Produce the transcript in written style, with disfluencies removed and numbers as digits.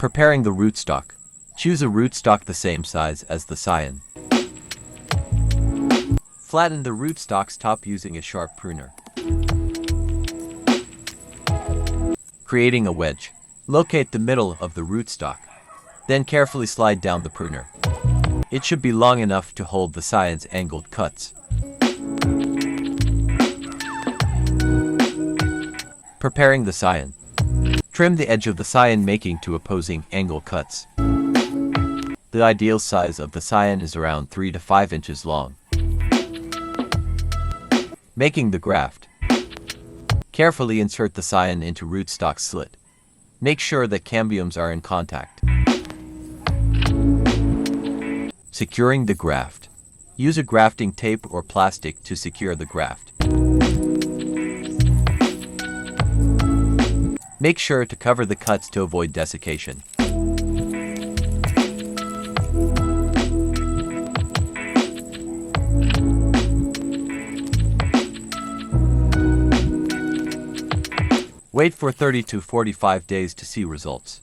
Preparing the rootstock. Choose a rootstock the same size as the scion. Flatten the rootstock's top using a sharp pruner. Creating a wedge. Locate the middle of the rootstock. Then carefully slide down the pruner. It should be long enough to hold the scion's angled cuts. Preparing the scion. Trim the edge of the scion, making two opposing angle cuts. The ideal size of the scion is around 3 to 5 inches long. Making the graft. Carefully insert the scion into rootstock slit. Make sure that cambiums are in contact. Securing the graft. Use a grafting tape or plastic to secure the graft. Make sure to cover the cuts to avoid desiccation. Wait for 30 to 45 days to see results.